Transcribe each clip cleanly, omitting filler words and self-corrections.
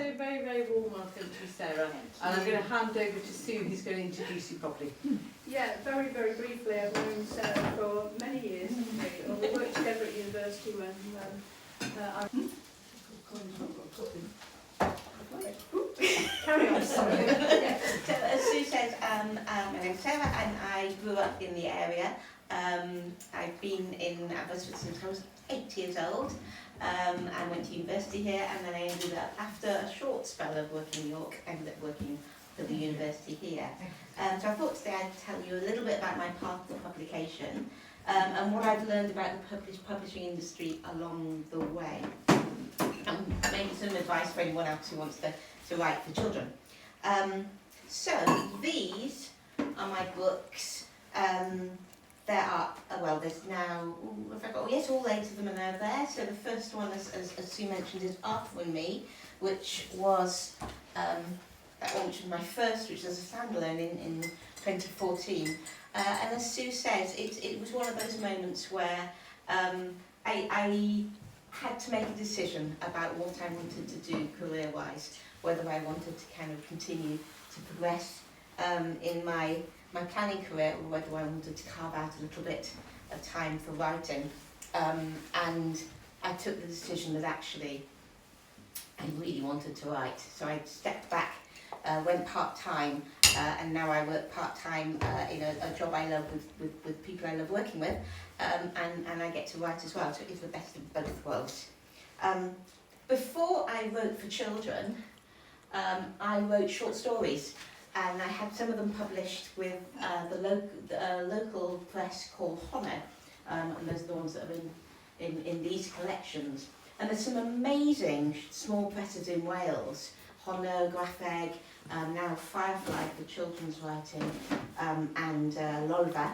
say a very, very warm welcome to Sarah. And I'm going to hand over to Sue, who's going to introduce you properly. Yeah, very, very briefly, I've known Sarah for many years. We worked together at university when I... Carry on, sorry. Yeah. So as Sue said, my name's Sarah and I grew up in the area. I've been in Aberystwyth since I was 8 years old. I went to university here, and then I ended up, after a short spell of working in York, I ended up working for the university here. So I thought today I'd tell you a little bit about my path to publication and what I've learned about the publishing industry along the way. And maybe some advice for anyone else who wants to write for children. So these are my books. There are, well, there's now, yes, all 8 of them are now there. So the first one, as Sue mentioned, is Arthur and Me, which was that one, which was my first, which was a standalone in 2014. And as Sue says, it was one of those moments where I had to make a decision about what I wanted to do career-wise, whether I wanted to kind of continue to progress in my planning career, or whether I wanted to carve out a little bit of time for writing. And I took the decision that actually I really wanted to write. So I stepped back, went part-time, and now I work part-time in a job I love with people I love working with, and I get to write as well, so it's the best of both worlds. Before I wrote for children, I wrote short stories. And I had some of them published with the local press called Honno, and those are the ones that are in these collections. And there's some amazing small presses in Wales, Honno, Graffeg, now Firefly for children's writing, and Llanafan.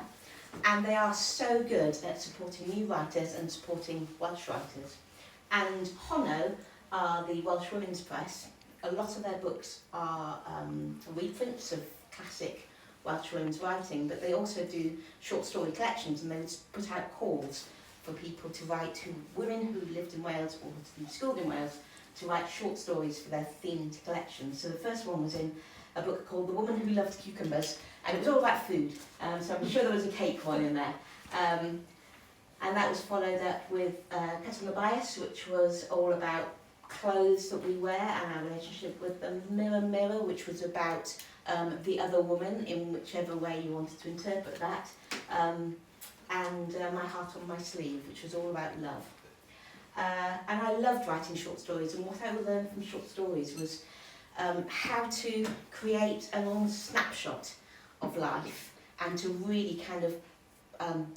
And they are so good at supporting new writers and supporting Welsh writers. And Honno are the Welsh Women's Press. A lot of their books are reprints of classic Welsh women's writing, but they also do short story collections, and they put out calls for people to write, women who lived in Wales or who schooled in Wales, to write short stories for their themed collections. So the first one was in a book called The Woman Who Loved Cucumbers, and it was all about food, so I'm sure there was a cake one in there. And that was followed up with Cut on the Bias, which was all about clothes that we wear and our relationship with them. Mirror Mirror, which was about the other woman in whichever way you wanted to interpret that, and My Heart on My Sleeve, which was all about love. And I loved writing short stories, and what I learned from short stories was how to create a long snapshot of life and to really kind of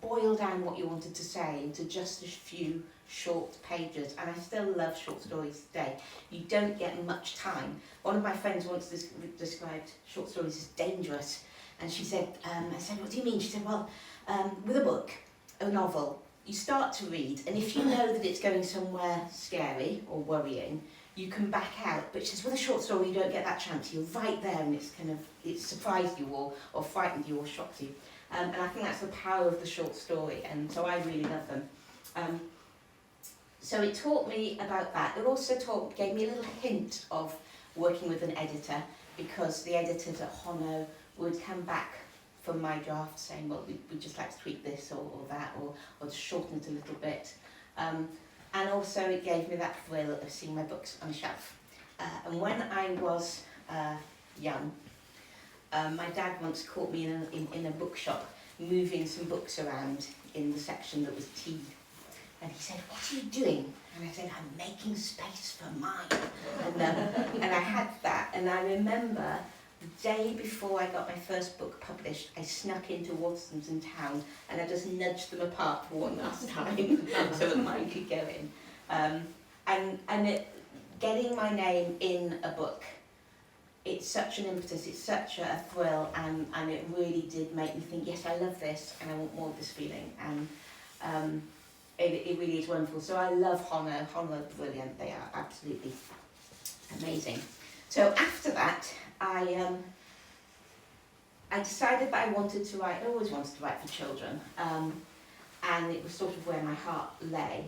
boil down what you wanted to say into just a few short pages. And I still love short stories today. You don't get much time. One of my friends once described short stories as dangerous, and she said, I said, what do you mean? She said, well, with a book, a novel, you start to read, and if you know that it's going somewhere scary or worrying, you can back out. But she says, with a short story, you don't get that chance. You're right there, and it's surprised you or frightened you or shocked you. And I think that's the power of the short story, and so I really love them. So it taught me about that. It also gave me a little hint of working with an editor, because the editors at Honno would come back from my draft saying, well, we'd just like to tweak this or that, or to shorten it a little bit. And also it gave me that thrill of seeing my books on a shelf. And when I was young, my dad once caught me in a bookshop moving some books around in the section that was tea. And he said, what are you doing? And I said, I'm making space for mine. And I had that, and I remember the day before I got my first book published, I snuck into Waterstones in town, and I just nudged them apart for one last time so that mine could go in. Getting my name in a book, it's such an impetus, it's such a thrill, and it really did make me think, yes, I love this, and I want more of this feeling. And it really is wonderful. So I love Honno. Honno are brilliant. They are absolutely amazing. So after that, I decided that I wanted to write. I always wanted to write for children, and it was sort of where my heart lay.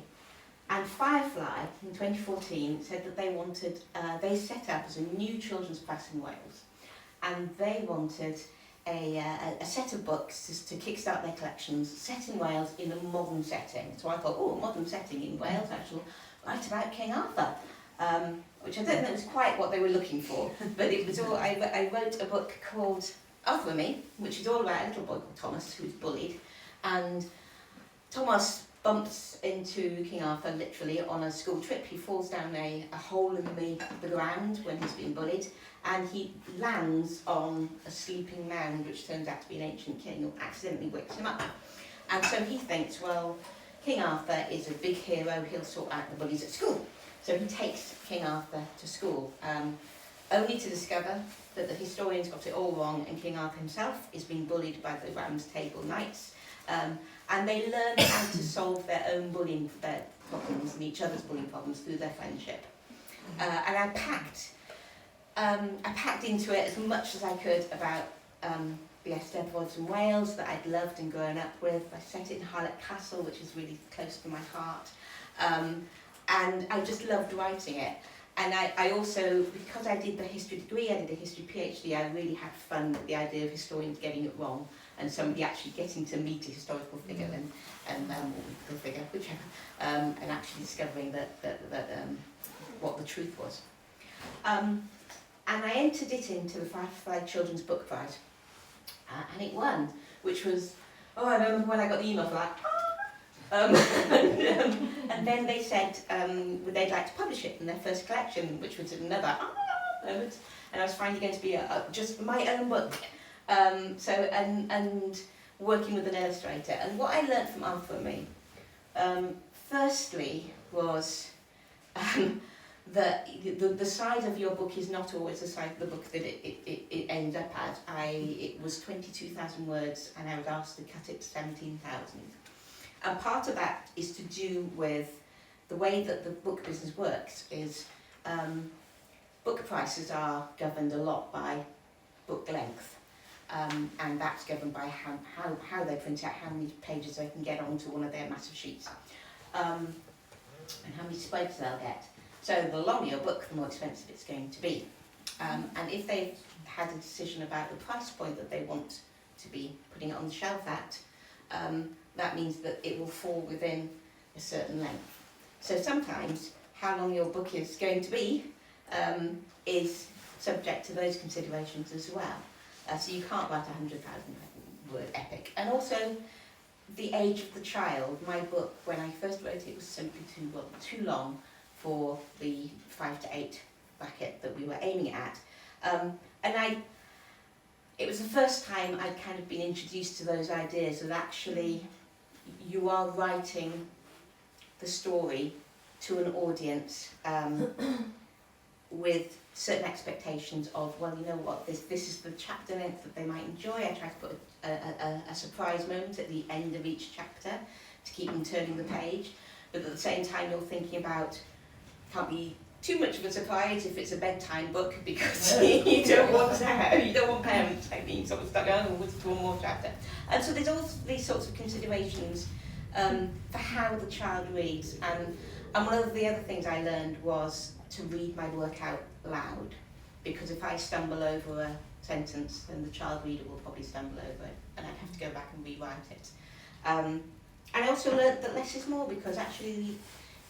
And Firefly in 2014 said that they wanted, they set up as a new children's press in Wales, and they wanted a set of books to kickstart their collections set in Wales in a modern setting. So I thought, oh, a modern setting in Wales, I shall write about King Arthur, which I don't think was quite what they were looking for, but it was all, I wrote a book called Arthur and Me, which is all about a little boy called Thomas who's bullied, and Thomas bumps into King Arthur literally on a school trip. He falls down a hole in the ground when he's being bullied, and he lands on a sleeping mound, which turns out to be an ancient king who accidentally wakes him up. And so he thinks, well, King Arthur is a big hero, he'll sort out the bullies at school. So he takes King Arthur to school, only to discover that the historians got it all wrong, and King Arthur himself is being bullied by the Round Table Knights. And they learn how to solve their own bullying problems and each other's bullying problems through their friendship. And I packed into it as much as I could about the Eisteddfod in Wales that I'd loved and grown up with. I set it in Harlech Castle, which is really close to my heart. And I just loved writing it. And I also, because I did the history degree, I did a history PhD, I really had fun with the idea of historians getting it wrong and somebody actually getting to meet a historical figure and the figure, whichever, and actually discovering that what the truth was. And I entered it into the Firefly Children's Book Prize, and it won, which was, I remember when I got the email for that. And then they said they'd like to publish it in their first collection, which was another moment, and I was finally going to be just my own book. And working with an illustrator. And what I learnt from Arthur and Me, firstly, was that the side of your book is not always the side of the book that it ends up as. It was 22,000 words, and I was asked to cut it to 17,000. And part of that is to do with the way that the book business works is book prices are governed a lot by book length. And that's governed by how they print out how many pages they can get onto one of their massive sheets, and how many spreads they'll get. So the longer your book, the more expensive it's going to be. And if they've had a decision about the price point that they want to be putting it on the shelf at, that means that it will fall within a certain length. So sometimes how long your book is going to be is subject to those considerations as well. So you can't write a 100,000 word epic. And also the age of the child. My book, when I first wrote it, was simply too long for the 5 to 8 bracket that we were aiming at. It was the first time I'd kind of been introduced to those ideas that actually you are writing the story to an audience with certain expectations of, well, you know what, this is the chapter length that they might enjoy. I try to put a surprise moment at the end of each chapter to keep them turning the page, but at the same time you're thinking about, can't be too much of a surprise if it's a bedtime book, because you don't want parents being sort of stuck, oh, what's one more chapter? And so there's all these sorts of considerations for how the child reads, and one of the other things I learned was to read my work out loud, because if I stumble over a sentence, then the child reader will probably stumble over it, and I'd have to go back and rewrite it. And I also learned that less is more, because actually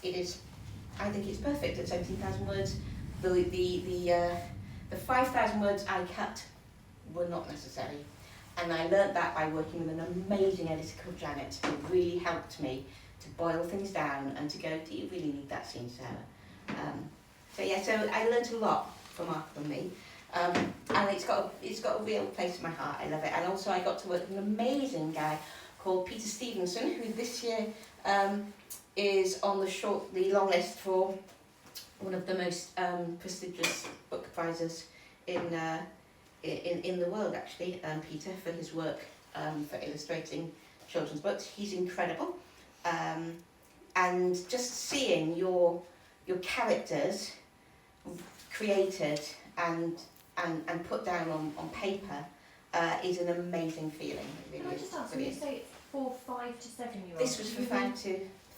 it is, I think it's perfect at 17,000 words. The 5,000 words I cut were not necessary, and I learnt that by working with an amazing editor called Janet, who really helped me to boil things down and to go, do you really need that scene, Sarah? So I learnt a lot from Arthur and Me, and it's got a real place in my heart. I love it. And also I got to work with an amazing guy called Peter Stevenson, who this year is on the long list for one of the most prestigious book prizes in the world, actually. Peter, for his work for illustrating children's books. He's incredible, and just seeing your characters created and put down on paper is an amazing feeling. It really Can I just ask, when you say it's for 5 to 7 year olds? This was for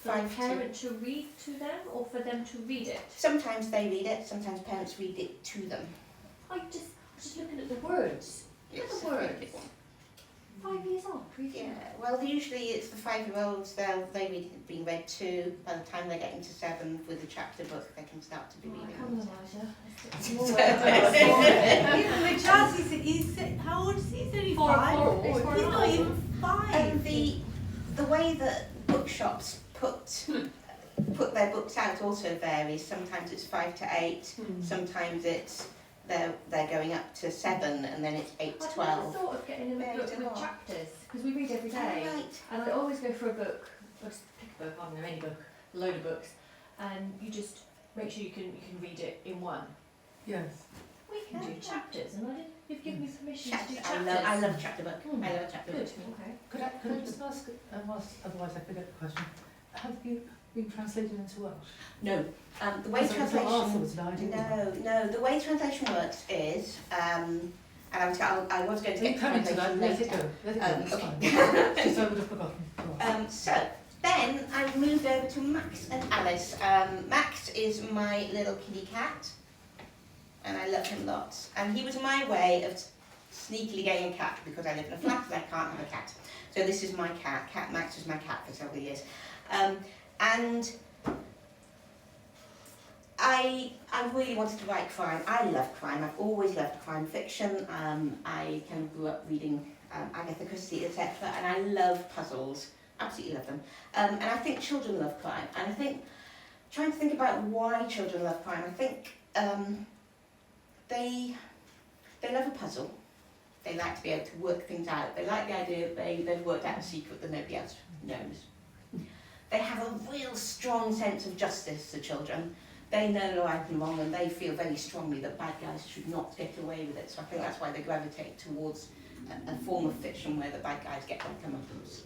For a parent to read to them or for them to read it? Sometimes they read it, sometimes parents read it to them. I just looking at the words. Look at the words. 5 years old, Yeah, well usually it's the 5-year-olds, they read it being read to. By the time they get into 7 with the chapter book, they can start to be reading. Come on, Elijah. Yeah, but Charles, he's how old is he? He's only 5. He's not even 5. And the way that bookshops put their books out also varies. Sometimes it's 5 to 8, sometimes it's they're going up to 7, and then it's 8 to 12. I never thought of getting him a book with chapters, because we read every day. Oh, right. And I always go for a book, just pick a book, I don't know, any book, a load of books, and you just make sure you can read it in one. Yes. We can do chapters, and you've given me permission to do Chapter, chapters. I love a chapter book. I love a chapter Good, book. okay. Could I just ask, otherwise I forget the question, have you been translated into Welsh? No, the way translation. Afterwards, no, I didn't. No, the way translation works is, and I was going to You get come into that, translation let it later. go, it's Okay. fine. Just I would have forgotten. So then I moved over to Max and Alice. Max is my little kitty cat, and I love him lots. And he was my way of sneakily getting a cat, because I live in a flat and I can't have a cat. So this is my cat. Cat Max was my cat for several years. And I really wanted to write crime. I love crime. I've always loved crime fiction. I kind of grew up reading Agatha Christie, etc. And I love puzzles. Absolutely love them. And I think children love crime. And I think, trying to think about why children love crime, I think they love a puzzle. They like to be able to work things out. They like the idea that they've worked out a secret that nobody else knows. They have a real strong sense of justice, the children. They know right and wrong, and they feel very strongly that bad guys should not get away with it. So I think that's why they gravitate towards a form of fiction where the bad guys get their comeuppance.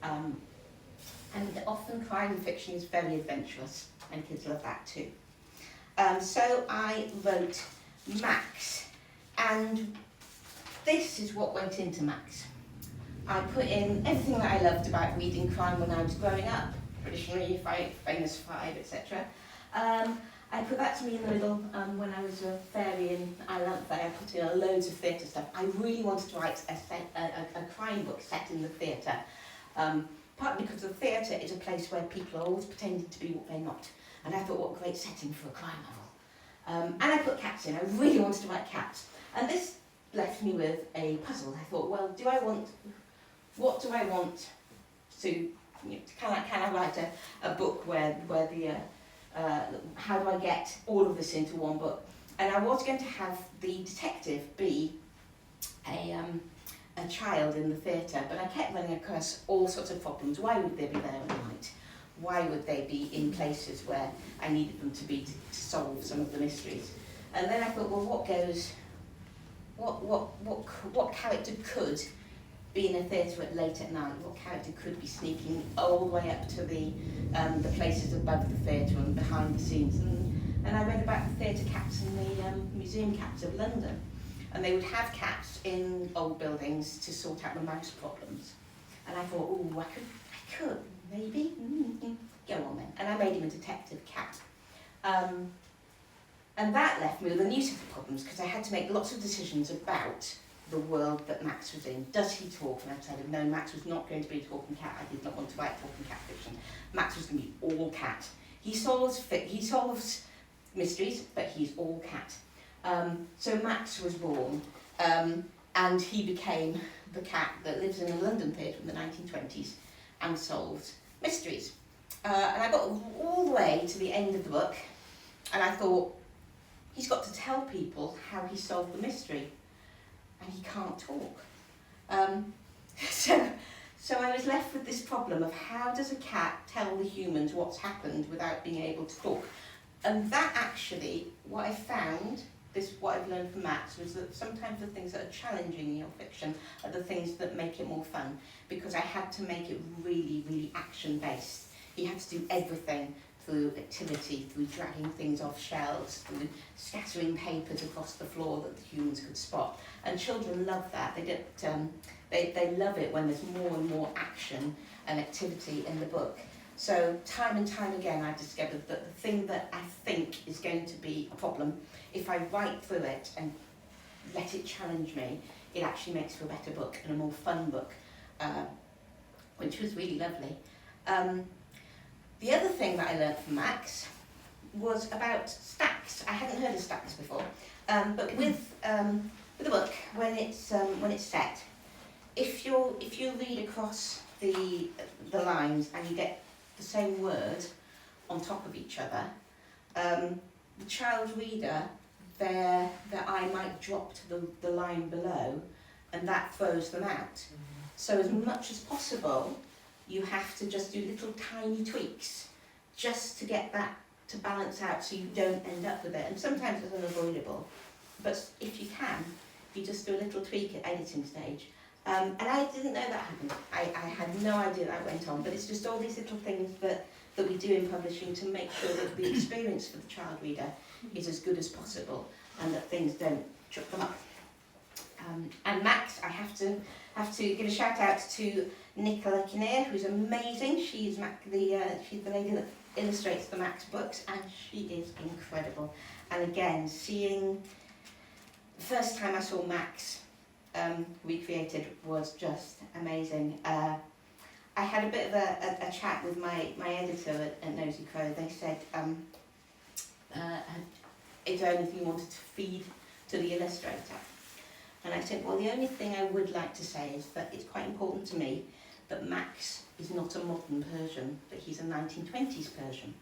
And often crime fiction is very adventurous, and kids love that too. So I wrote Max, and this is what went into Max. I put in everything that I loved about reading crime when I was growing up, traditionally, famous 5, etc. I put that to me in the middle when I was a fairy in Llanafan. I put in loads of theatre stuff. I really wanted to write a crime book set in the theatre, partly because the theatre is a place where people are always pretending to be what they're not. And I thought, what a great setting for a crime novel. And I put cats in. I really wanted to write cats. And this left me with a puzzle. I thought, well, what do I want to, can I write a book where the, how do I get all of this into one book? And I was going to have the detective be a child in the theatre, but I kept running across all sorts of problems. Why would they be there at night? Why would they be in places where I needed them to be to solve some of the mysteries? And then I thought, well, what character could be in a theatre late at night? What character could be sneaking all the way up to the places above the theatre and behind the scenes? And I read about the theatre cats and the museum cats of London. And they would have cats in old buildings to sort out the mouse problems. And I thought, oh, I could, maybe. Go on then. And I made him a detective cat. And that left me with a new set of problems, because I had to make lots of decisions about the world that Max was in. Does he talk? And I decided, no, Max was not going to be a talking cat. I did not want to write talking cat fiction. Max was going to be all cat. He solves mysteries, but he's all cat. So Max was born, and he became the cat that lives in a London theatre in the 1920s and solves mysteries. And I got all the way to the end of the book, and I thought, he's got to tell people how he solved the mystery, and he can't talk. So I was left with this problem of how does a cat tell the humans what's happened without being able to talk? And that actually, what I found, what I've learned from Max, was that sometimes the things that are challenging in your fiction are the things that make it more fun, because I had to make it really, really action-based. He had to do everything through activity, through dragging things off shelves, through scattering papers across the floor that the humans could spot. And children love that. They love it when there's more and more action and activity in the book. So time and time again I discovered that the thing that I think is going to be a problem, if I write through it and let it challenge me, it actually makes for a better book and a more fun book, which was really lovely. The other thing that I learned from Max was about stacks. I hadn't heard of stacks before, but with the book, when it's set, if you read across the lines and you get the same word on top of each other, the child reader, their eye might drop to the line below, and that throws them out. So as much as possible, you have to just do little tiny tweaks just to get that to balance out so you don't end up with it. And sometimes it's unavoidable, but if you can, you just do a little tweak at editing stage. And I didn't know that happened. I had no idea that went on, but it's just all these little things that we do in publishing to make sure that the experience for the child reader is as good as possible and that things don't trip them up. And Max, I have to give a shout out to Nicola Kinnear, who's amazing. She's the lady that illustrates the Max books, and she is incredible. And again, the first time I saw Max recreated was just amazing. I had a bit of a chat with my editor at Nosy Crow. They said, is there anything you wanted to feed to the illustrator? And I said, well, the only thing I would like to say is that it's quite important to me that Max is not a modern Persian, that he's a 1920s Persian.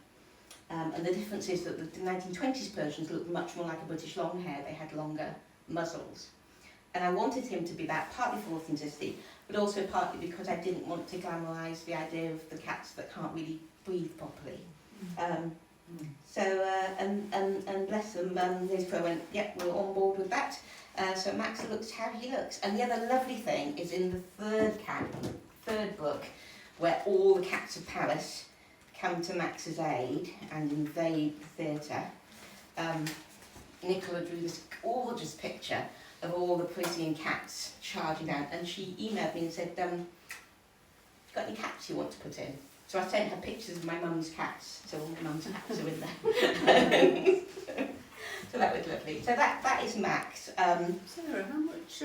And the difference is that the 1920s Persians looked much more like a British Longhair. They had longer muzzles. And I wanted him to be that, partly for authenticity, but also partly because I didn't want to glamorise the idea of the cats that can't really breathe properly. And bless them, Liz Crow went, yep, we're on board with that. So Max looks how he looks. And the other lovely thing is in the third book, where all the cats of Paris come to Max's aid and invade the theatre. Nicola drew this gorgeous picture of all the Parisian cats charging down, and she emailed me and said, got any cats you want to put in? So I sent her pictures of my mum's cats, so all my mum's cats are in there. So that was lovely. So that is Max. Sarah, how much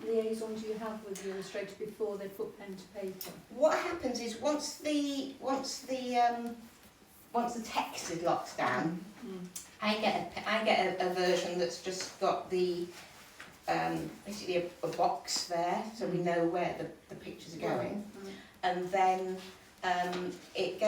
liaison do you have with the illustrator before they put pen to paper? What happens is once the text is locked down, I get a version that's just got the basically a box there, so we know where the pictures are going, and then it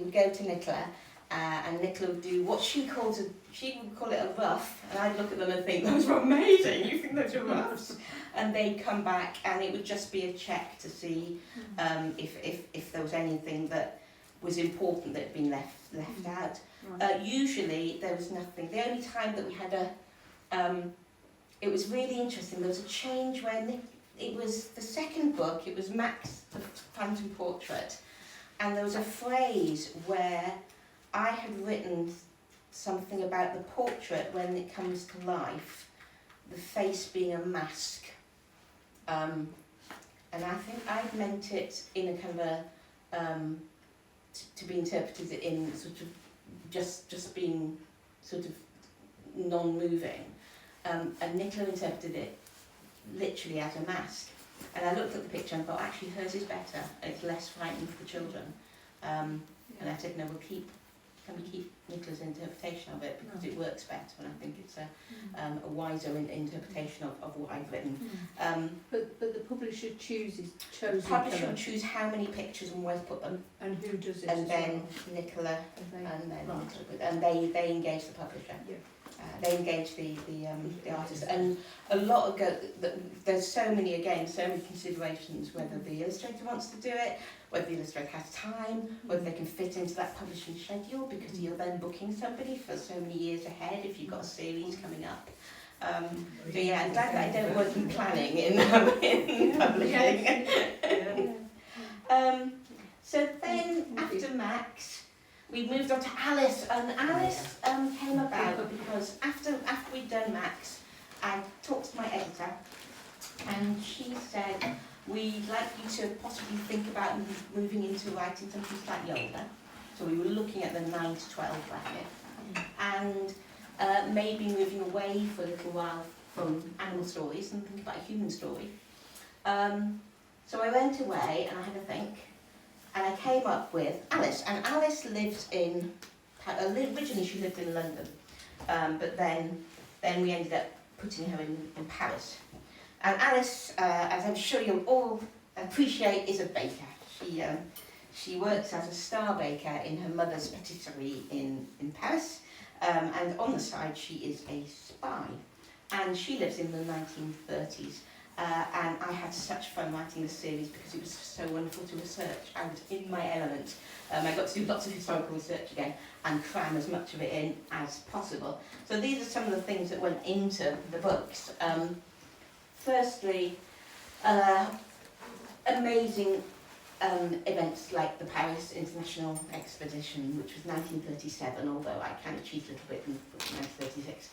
would go to Nicola. And Nicola would do what she would call it a rough, and I'd look at them and think, those were amazing, you think those are roughs? And they'd come back and it would just be a check to see if there was anything that was important that had been left out. Right. Usually there was nothing. The only time that we had it was really interesting, there was a change when it was the second book, it was Max, the Phantom Portrait, and there was a phrase where I had written something about the portrait when it comes to life, the face being a mask. And I think I'd meant it in a kind of a, to be interpreted in sort of just being sort of non-moving. And Nicola interpreted it literally as a mask. And I looked at the picture and thought, actually hers is better, and it's less frightening for the children. And I said, no, can we keep Nicola's interpretation of it, because it works better, and I think it's a wiser interpretation of what I've written. But the publisher chooses. The publisher will choose how many pictures and where to put them. And who does it? And then Nicola, and they engage the publisher. Yeah. They engage the artist, and a lot of there's so many considerations, whether the illustrator wants to do it, whether the illustrator has time, whether they can fit into that publishing schedule, because you're then booking somebody for so many years ahead if you've got a series coming up. So yeah, I'm glad that I don't work in planning in publishing. So then after Max, we moved on to Alice, and Alice came about because after we'd done Max, I talked to my editor, and she said, we'd like you to possibly think about moving into writing something slightly older. So we were looking at the 9 to 12 bracket. And maybe moving away for a little while from animal stories and think about a human story. So I went away and I had a think, and I came up with Alice. And Alice lived in, originally she lived in London, but then we ended up putting her in Paris. And Alice, as I'm sure you'll all appreciate, is a baker. She works as a star baker in her mother's patisserie in Paris, and on the side she is a spy. And she lives in the 1930s. And I had such fun writing this series because it was so wonderful to research. I was in my element. I got to do lots of historical research again and cram as much of it in as possible. So these are some of the things that went into the books. Firstly, amazing events like the Paris International Expedition, which was 1937, although I kind of cheated a little bit in 1936.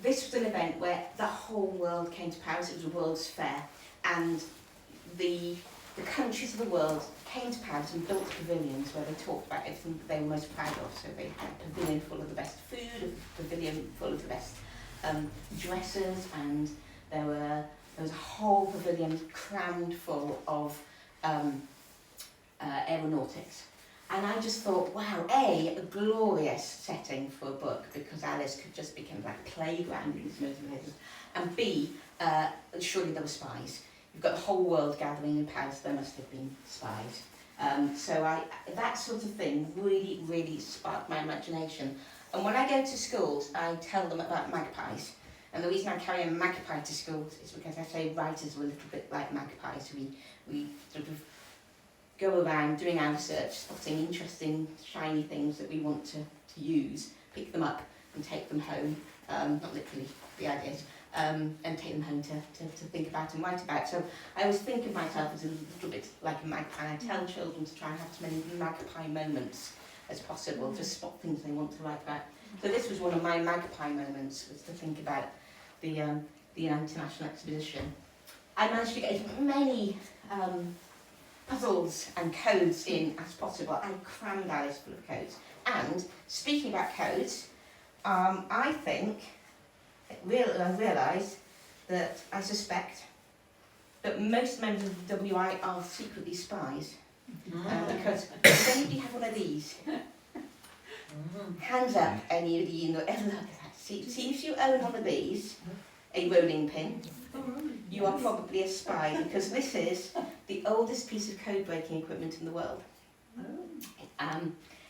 This was an event where the whole world came to Paris. It was a World's Fair, and the countries of the world came to Paris and built pavilions where they talked about everything that they were most proud of. So they had a pavilion full of the best food, a pavilion full of the best dresses, and there was a whole pavilion crammed full of aeronautics. And I just thought, wow, A, a glorious setting for a book, because Alice could just be kind of like playground in these motivations. And B, surely there were spies. You've got the whole world gathering in Paris, there must have been spies. So that sort of thing really, really sparked my imagination. And when I go to schools, I tell them about magpies. And the reason I carry a magpie to schools is because I say writers are a little bit like magpies. We sort of go around doing our research, spotting interesting, shiny things that we want to use, pick them up and take them home, not literally, the ideas, and take them home to think about and write about. So I always think of myself as a little bit like a magpie, and I tell children to try and have as many magpie moments as possible to spot things they want to write about. So this was one of my magpie moments, was to think about the international expedition. I managed to get as many puzzles and codes in as possible. I crammed Alice full of codes. And speaking about codes, I think, I realise that I suspect that most members of the WI are secretly spies. Because does anybody have one of these? Hands up, anybody you know, ever look at that. See if you own one of these, a rolling pin. You are probably a spy, because this is the oldest piece of code-breaking equipment in the world.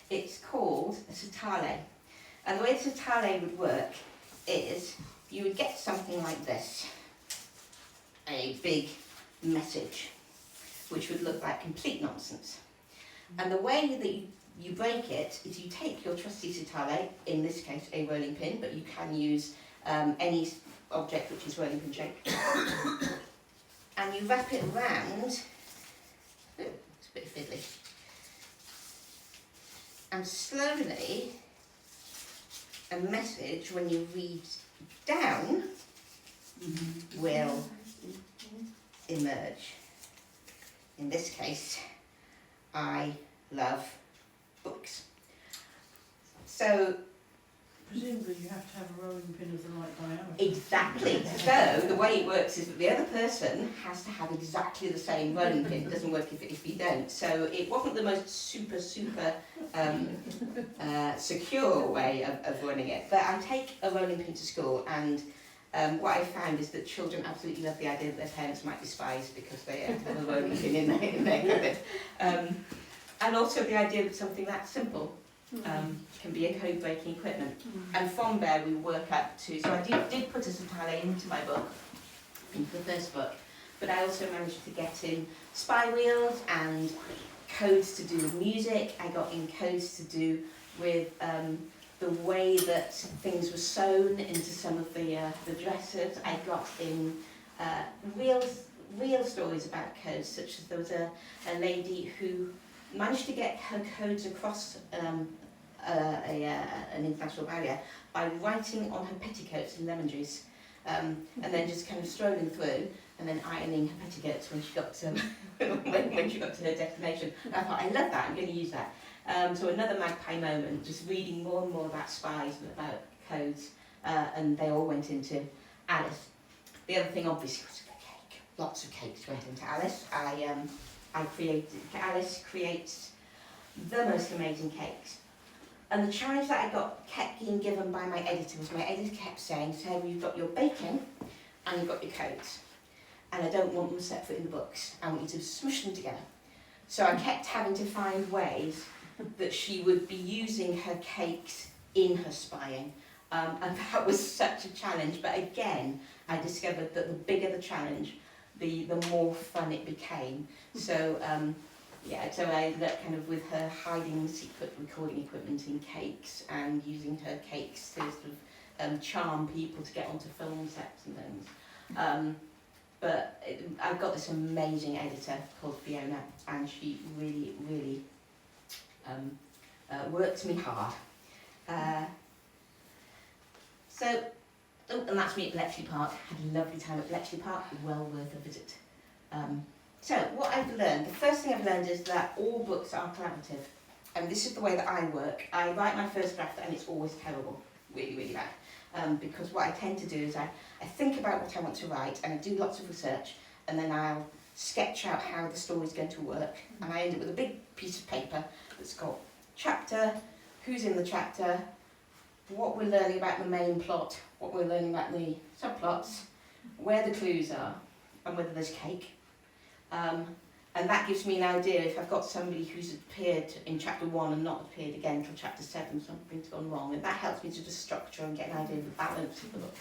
It's called a satale. And the way a satale would work is you would get something like this, a big message, which would look like complete nonsense. And the way that you break it is you take your trusty satale, in this case a rolling pin, but you can use any object which is rolling pin shaped, and you wrap it around, it's a bit fiddly, and slowly a message, when you read down, will emerge. In this case, I love books. So presumably you have to have a rolling pin of the right diameter. exactly. So the way it works is that the other person has to have exactly the same rolling pin. It doesn't work if you don't. So it wasn't the most super secure way of running it. But I take a rolling pin to school, and what I found is that children absolutely love the idea that their parents might be spies because they have a rolling pin in their cupboard. And also the idea that something that simple can be a code-breaking equipment. And from there we work up to, so I did put a satale into my book, into the first book, but I also managed to get in spy wheels and codes to do with music. I got in codes to do with the way that things were sewn into some of the dresses. I got in real stories about codes, such as there was a lady who managed to get her codes across an international barrier by writing on her petticoats in lemon juice. and then just kind of strolling through, and then ironing her petticoats when she got to when she got to her destination. And I thought, I love that. I'm going to use that. So another magpie moment, just reading more and more about spies and about codes, and they all went into Alice. The other thing, obviously, was the cake. Lots of cakes went into Alice. Alice creates the most amazing cakes. And the challenge that I kept being given by my editor was, my editor kept saying, Sarah, you've got your baking and you've got your codes. And I don't want them separate in the books. I want you to smush them together. So I kept having to find ways that she would be using her cakes in her spying. And that was such a challenge. But again, I discovered that the bigger the challenge, the more fun it became. So so I ended up kind of with her hiding secret recording equipment in cakes and using her cakes to sort of charm people to get onto film sets and things. But I've got this amazing editor called Fiona, and she really, really worked me hard. And that's me at Bletchley Park. Had a lovely time at Bletchley Park, well worth a visit. So what I've learned, the first thing I've learned is that all books are collaborative. And this is the way that I work. I write my first draft and it's always terrible, really, really bad. Because what I tend to do is I think about what I want to write and I do lots of research, and then I'll sketch out how the story's going to work, and I end up with a big piece of paper that's got chapter, who's in the chapter, what we're learning about the main plot, what we're learning about the subplots, where the clues are, and whether there's cake. And that gives me an idea if I've got somebody who's appeared in chapter 1 and not appeared again until chapter 7, something's gone wrong, and that helps me to just structure and get an idea of the balance of the book.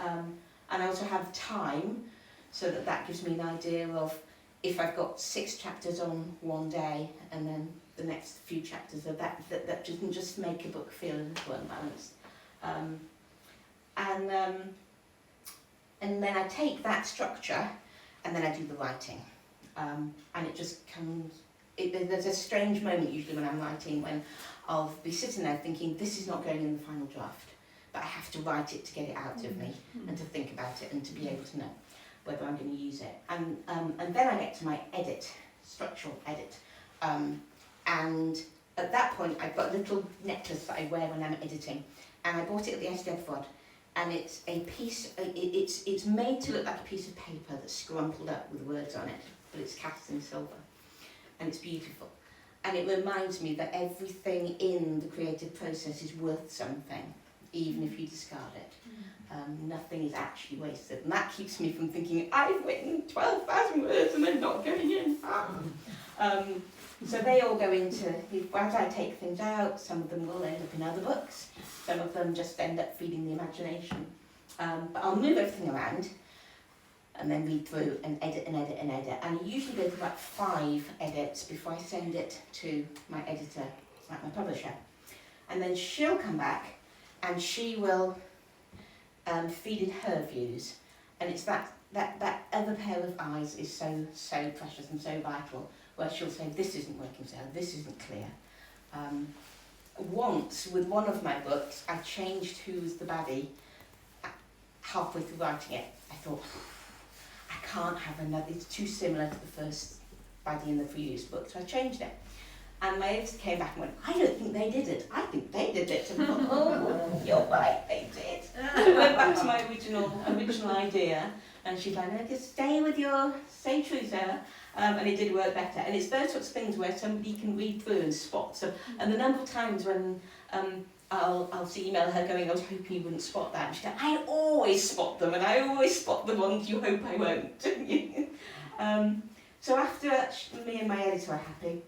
And I also have time, so that gives me an idea of if I've got 6 chapters on one day and then the next few chapters of that doesn't just make a book feel a little unbalanced. And then I take that structure and then I do the writing. And it just comes, there's a strange moment usually when I'm writing when I'll be sitting there thinking, this is not going in the final draft, but I have to write it to get it out of me and to think about it and to be able to know whether I'm going to use it. And then I get to my edit, structural edit. And at that point I've got a little necklace that I wear when I'm editing, and I bought it at the Eisteddfod. And it's a piece, it's made to look like a piece of paper that's scrumpled up with words on it, but it's cast in silver. And it's beautiful. And it reminds me that everything in the creative process is worth something, even if you discard it. Nothing is actually wasted. And that keeps me from thinking, I've written 12,000 words and they're not going in. So they all go into, as I take things out, some of them will end up in other books, some of them just end up feeding the imagination. But I'll move everything around and then read through and edit and edit and edit. And I usually go through about 5 edits before I send it to my editor, like my publisher. And then she'll come back and she will feed in her views. And it's that other pair of eyes is so precious and so vital, where she'll say, this isn't working, Sarah, this isn't clear. Once, with one of my books, I changed who's the baddie halfway through writing it. I thought, I can't have another, it's too similar to the first baddie in the previous book, so I changed it. And my editor came back and went, I don't think they did it, I think they did it. And I thought, oh, you're right, they did. I went back to my original idea, and she's like, no, just stay true, Sarah. And it did work better. And it's those sorts of things where somebody can read through and spot. So, and the number of times when I'll email her going, I was hoping you wouldn't spot that. And she's like, I always spot them, and I always spot the ones you hope I won't, don't you? So after me and my editor are happy,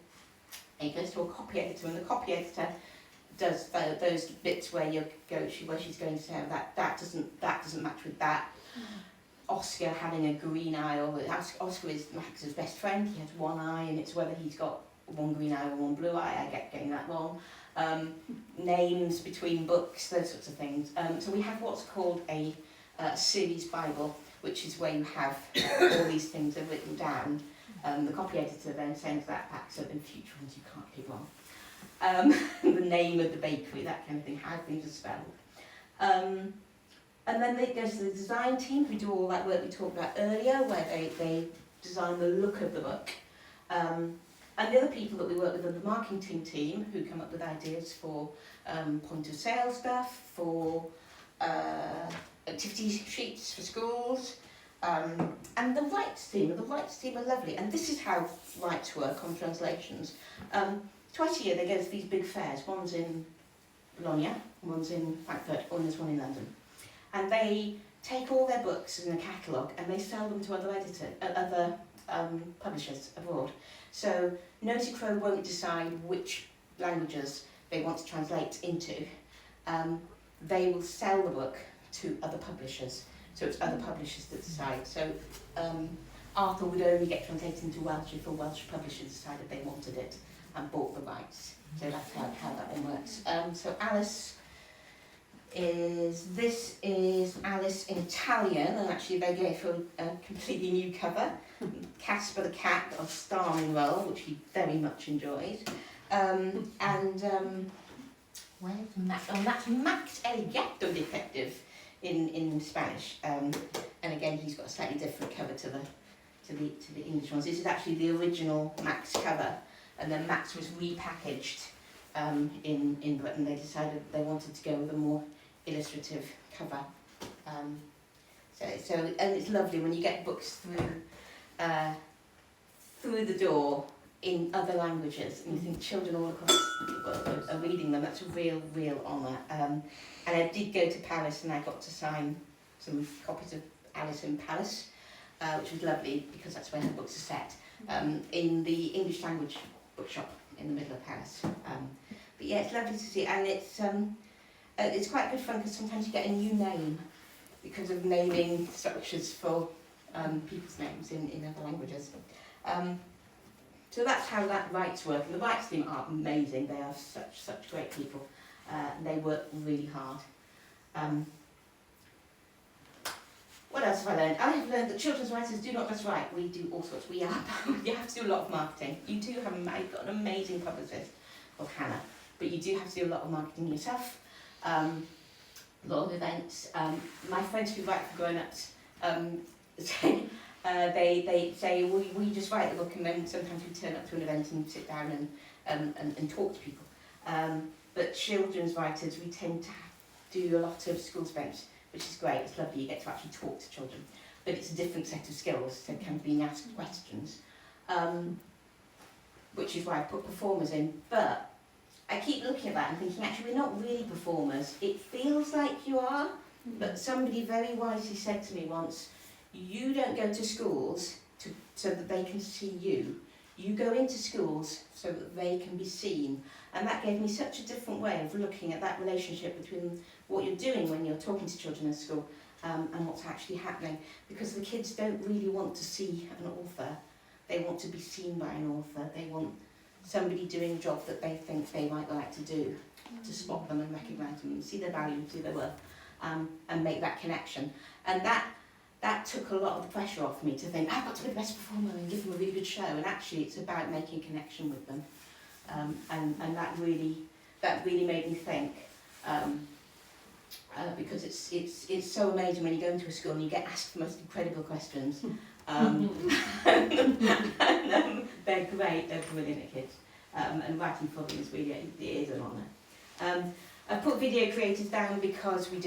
it goes to a copy editor, and the copy editor does those bits where she's going to say that doesn't match with that. Oscar having a green eye, or Oscar is Max's best friend, he has one eye, and it's whether he's got one green eye or one blue eye, I get getting that wrong. Names between books, those sorts of things. So we have what's called a series Bible, which is where you have all these things are written down. The copy editor then sends that back, so in future ones you can't get wrong. The name of the bakery, that kind of thing, how things are spelled. And then there's the design team who do all that work we talked about earlier, where they design the look of the book. And the other people that we work with are the marketing team who come up with ideas for point of sale stuff, for activity sheets for schools, and the rights team. The rights team are lovely, and this is how rights work on translations. Twice a year they go to these big fairs. One's in Bologna, one's in Frankfurt, and there's one in London. And they take all their books in a catalogue and they sell them to other publishers abroad. So Nosy Crow won't decide which languages they want to translate into. They will sell the book to other publishers. So it's other publishers that decide. So Arthur would only get translated into Welsh if a Welsh publisher decided they wanted it and bought the rights. So that's how that one works. So Alice this is Alice in Italian, and actually they gave her a completely new cover. Casper the Cat of Starring Role, which he very much enjoyed. Where's Max? Oh, that's Max El Gato Detective in Spanish. And again, he's got a slightly different cover to the English ones. This is actually the original Max cover, and then Max was repackaged in Britain. They decided they wanted to go with a more illustrative cover. So and it's lovely when you get books through the door in other languages, and you think children all across the world are reading them. That's a real honour. And I did go to Paris, and I got to sign some copies of Alice in Paris, which was lovely because that's where her books are set, in the English language bookshop in the middle of Paris. But yeah, it's lovely to see, and it's quite good fun because sometimes you get a new name because of naming structures for people's names in other languages. So that's how that rights work. And the rights team are amazing. They are such great people. They work really hard. What else have I learned? I have learned that children's writers do not just write. We do all sorts. You have to do a lot of marketing. You do have I've got an amazing publicist called Hannah, but you do have to do a lot of marketing yourself. A lot of events. My friends who write for grown-ups they say, well, we just write the book, and then sometimes we turn up to an event and sit down and talk to people. But children's writers, we tend to do a lot of school events, which is great. It's lovely, you get to actually talk to children. But it's a different set of skills, so kind of being asked questions, which is why I put performers in. But I keep looking at that and thinking, actually, we're not really performers. It feels like you are, but somebody very wisely said to me once, you don't go to schools so that they can see you. You go into schools so that they can be seen. And that gave me such a different way of looking at that relationship between what you're doing when you're talking to children in school and what's actually happening. Because the kids don't really want to see an author. They want to be seen by an author. They want somebody doing a job that they think they might like to do, to spot them and recognise them and see their value, see their worth, and make that connection. And that took a lot of the pressure off me to think, I've got to be the best performer and give them a really good show. And actually it's about making a connection with them. And that really made me think, because it's so amazing when you go into a school and you get asked the most incredible questions. They're great, they're brilliant kids. And writing for them is really, it is an honour. I put video creators down because we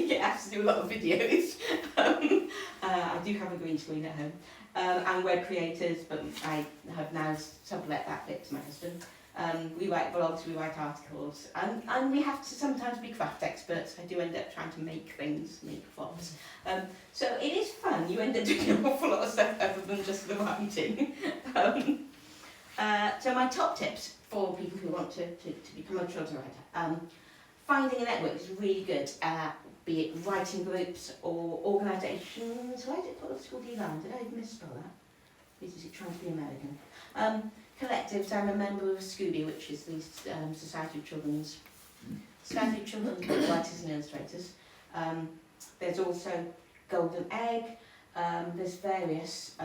get asked to do a lot of videos. I do have a green screen at home. And web creators, but I have now sublet that bit to my husband. We write blogs, we write articles, and we have to sometimes be craft experts. I do end up trying to make things, make props. So it is fun. You end up doing an awful lot of stuff other than just the writing. So my top tips for people who want to become a children's writer. Finding a network is really good, be it writing groups or organisations. Why did it put school D-line? Did I misspell that? Is it trying to be American? Collectives, I'm a member of Scooby, which is the Society of Children's Book Writers and Illustrators. There's also Golden Egg. There's various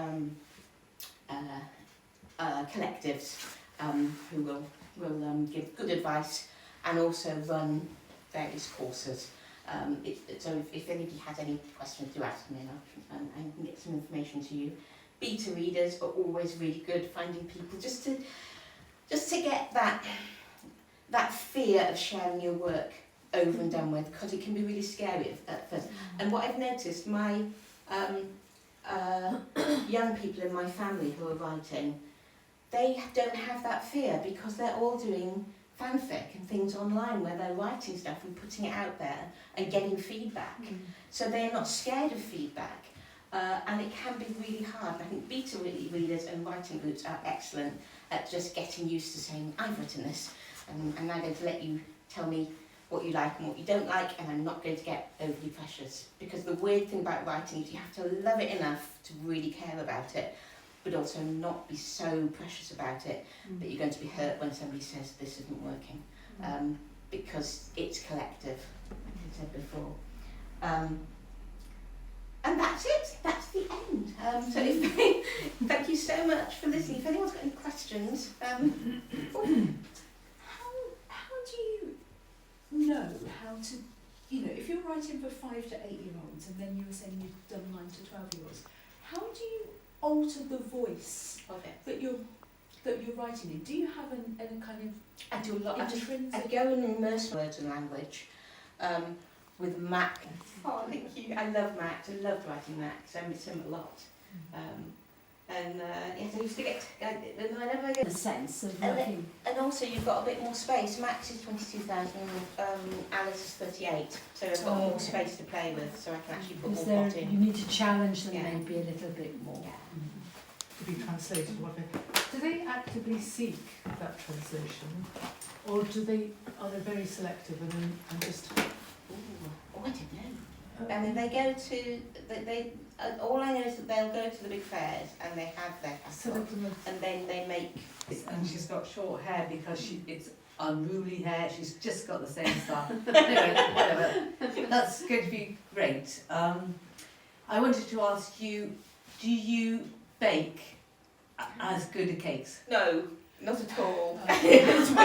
collectives who will give good advice and also run various courses. So if anybody has any questions, do ask me, and I can get some information to you. Beta readers are always really good, finding people just to get that fear of sharing your work over and done with, because it can be really scary at first. And what I've noticed, my young people in my family who are writing, they don't have that fear because they're all doing fanfic and things online where they're writing stuff and putting it out there and getting feedback. So they're not scared of feedback. And it can be really hard. I think beta readers and writing groups are excellent at just getting used to saying, I've written this, and I'm now going to let you tell me what you like and what you don't like, and I'm not going to get overly precious. Because the weird thing about writing is you have to love it enough to really care about it, but also not be so precious about it that you're going to be hurt when somebody says this isn't working. Because it's collective, like I said before. And that's it, that's the end. So thank you so much for listening. If anyone's got any questions, How do you know how to, if you're writing for 5 to 8 year olds and then you were saying you've done 9 to 12 year olds, how do you alter the voice of it. that you're writing in? Do you have a kind of I do a lot. intrinsic? I go and immerse words and language with Mac. Oh, thank you. I love Mac. I loved writing Mac. So I miss him a lot. Yes, I used to get. Whenever I get The sense of and, working. and also you've got a bit more space. Max is 22,000. Alice is 38. So I've got more space to play with. So I can actually put more thought in. You need to challenge them Yeah. maybe a little bit more. Yeah. To be translated, do they actively seek that translation, or are they very selective and just? Oh, I don't know. I mean, they go to all I know is that they'll go to the big fairs and they have their catalogue, and then they make. And she's got short hair because it's unruly hair. She's just got the same style. Anyway, whatever. That's going to be great. I wanted to ask you, do you bake as good a cakes? No, not at all. It's my